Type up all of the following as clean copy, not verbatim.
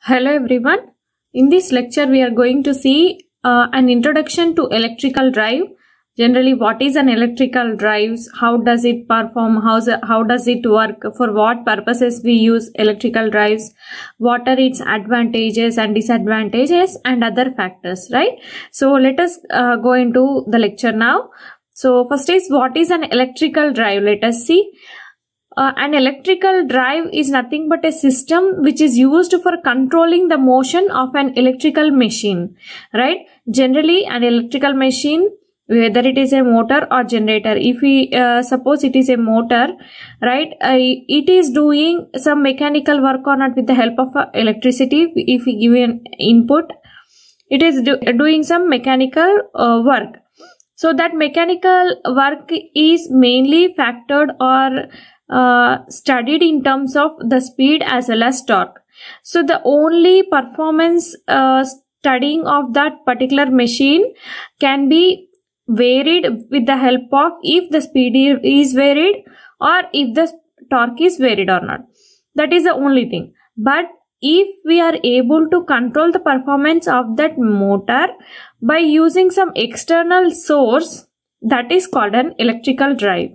Hello everyone. In this lecture we are going to see an introduction to electrical drive. Generally, what is an electrical drive? How does it perform? How does it work? For what purposes we use electrical drives? What are its advantages and disadvantages and other factors, right? So let us go into the lecture now. So first is, what is an electrical drive? Let us see. An electrical drive is nothing but a system which is used for controlling the motion of an electrical machine, right? Generally, an electrical machine, whether it is a motor or generator, if we suppose it is a motor, right, it is doing some mechanical work or not with the help of electricity. If we give an input, it is doing some mechanical work. So that mechanical work is mainly factored or studied in terms of the speed as well as torque. So the only performance studying of that particular machine can be varied with the help of if the speed is varied or if the torque is varied or not. That is the only thing. But if we are able to control the performance of that motor by using some external source, that is called an electrical drive.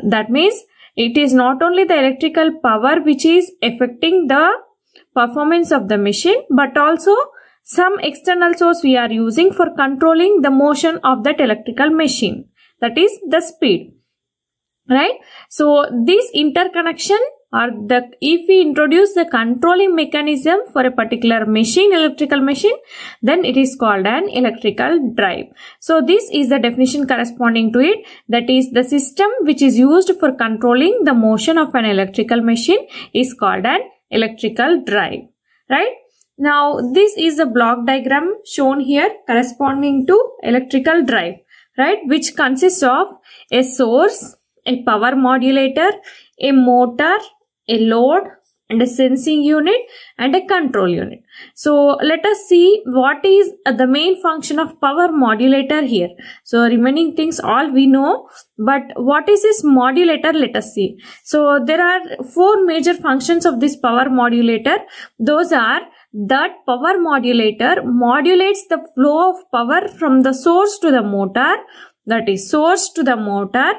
That means it is not only the electrical power which is affecting the performance of the machine, but also some external source we are using for controlling the motion of that electrical machine. That is the speed, right? So this interconnection, or if we introduce the controlling mechanism for a particular machine, electrical machine, then it is called an electrical drive. So this is the definition corresponding to it. That is, the system which is used for controlling the motion of an electrical machine is called an electrical drive, right? Now this is a block diagram shown here corresponding to electrical drive, right, which consists of a source, a power modulator, a motor, a load, and a sensing unit and a control unit. So let us see what is the main function of power modulator here. So remaining things all we know, but what is this modulator? Let us see. So there are four major functions of this power modulator. Those are that power modulator modulates the flow of power from the source to the motor, that is source to the motor,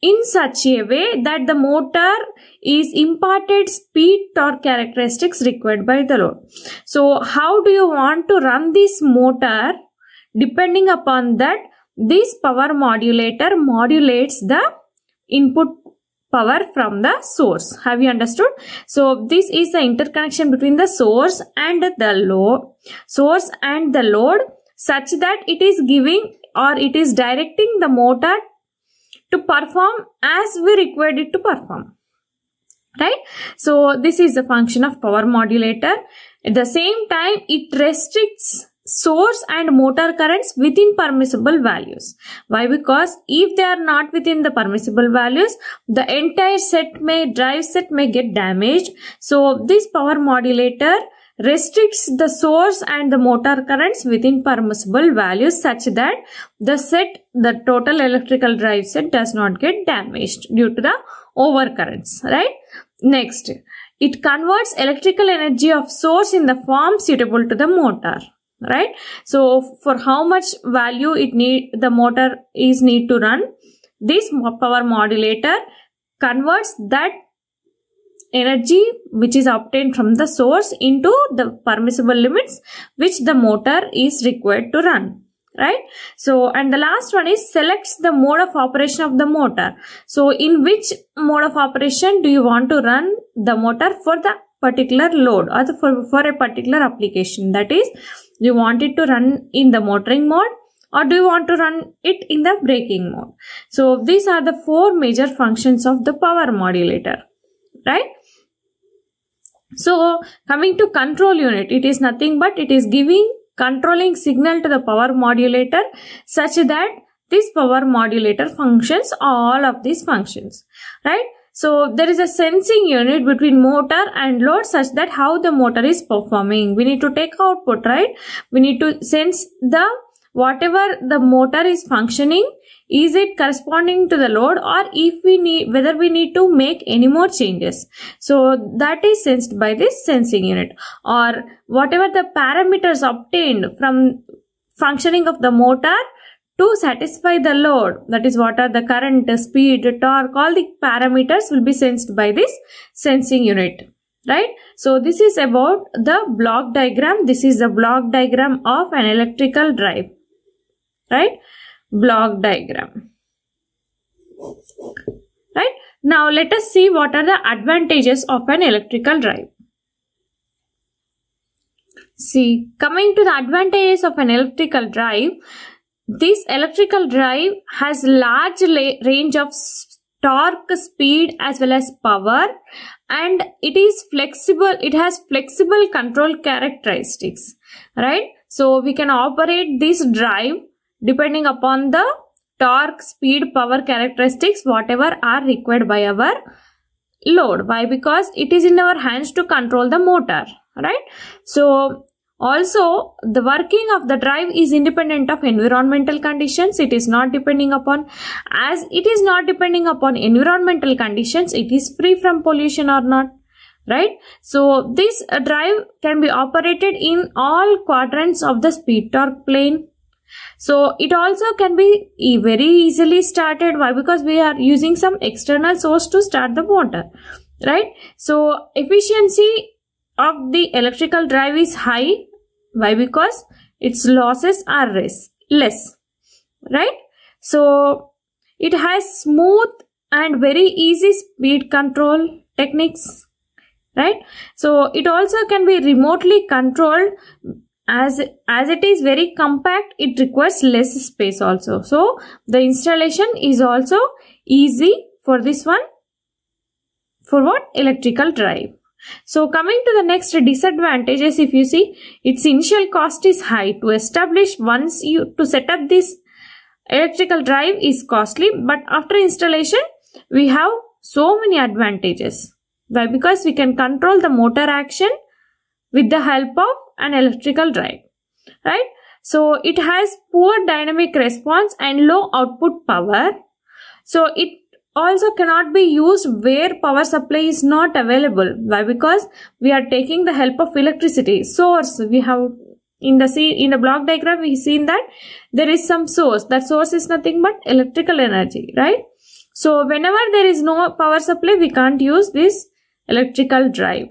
in such a way that the motor is imparted speed torque characteristics required by the load. So how do you want to run this motor? Depending upon that, this power modulator modulates the input power from the source. Have you understood? So this is the interconnection between the source and the load, such that it is giving or it is directing the motor to perform as we required it to perform, right? So this is the function of power modulator. At the same time, it restricts source and motor currents within permissible values. Why? Because if they are not within the permissible values, the entire drive set may get damaged. So this power modulator restricts the source and the motor currents within permissible values such that the total electrical drive set does not get damaged due to the overcurrents, right? Next, it converts electrical energy of source in the form suitable to the motor, right? So for how much value the motor need to run, this power modulator converts that energy which is obtained from the source into the permissible limits which the motor is required to run, right? So, and the last one is selects the mode of operation of the motor. So in which mode of operation do you want to run the motor for the particular load or for a particular application? That is, do you want it to run in the motoring mode or do you want to run it in the braking mode? So these are the four major functions of the power modulator, right? So coming to control unit, it is nothing but it is giving controlling signal to the power modulator such that this power modulator functions all of these functions, right? So there is a sensing unit between motor and load such that how the motor is performing. We need to take output, right? We need to sense the whatever the motor is functioning, is it corresponding to the load, or if we need, whether we need to make any more changes. So that is sensed by this sensing unit, or whatever the parameters obtained from functioning of the motor to satisfy the load, that is what are the current, speed, torque, all the parameters will be sensed by this sensing unit, right? So this is about the block diagram. This is the block diagram of an electrical drive, right? Block diagram, right? Now let us see what are the advantages of an electrical drive. See, coming to the advantages of an electrical drive, this electrical drive has large range of torque, speed as well as power, and it is flexible. It has flexible control characteristics, right? So we can operate this drive depending upon the torque, speed, power characteristics, whatever are required by our load. Why? Because it is in our hands to control the motor, right? So also, the working of the drive is independent of environmental conditions. It is not depending upon, as it is not depending upon environmental conditions, it is free from pollution or not, right? So this drive can be operated in all quadrants of the speed torque plane. So it also can be very easily started. Why? Because we are using some external source to start the motor, right? So efficiency of the electrical drive is high. Why? Because its losses are less, right? So it has smooth and very easy speed control techniques, right? So it also can be remotely controlled. As it is very compact, it requires less space also. So the installation is also easy for this one. For what? Electrical drive. So coming to the next disadvantages, if you see, its initial cost is high. To establish to set up this electrical drive is costly, but after installation we have so many advantages. Why? Because we can control the motor action with the help of an electrical drive, right? So it has poor dynamic response and low output power. So it also cannot be used where power supply is not available. Why? Because we are taking the help of electricity source. We have in the block diagram we seen that there is some source. That source is nothing but electrical energy, right? So whenever there is no power supply, we can't use this electrical drive.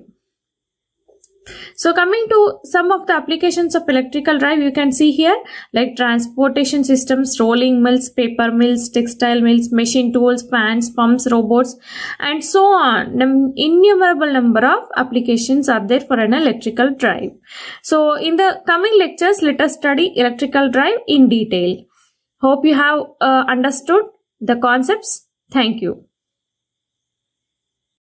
So coming to some of the applications of electrical drive, you can see here like transportation systems, rolling mills, paper mills, textile mills, machine tools, fans, pumps, robots, and so on. Innumerable number of applications are there for an electrical drive. So in the coming lectures, let us study electrical drive in detail. Hope you have understood the concepts. Thank you.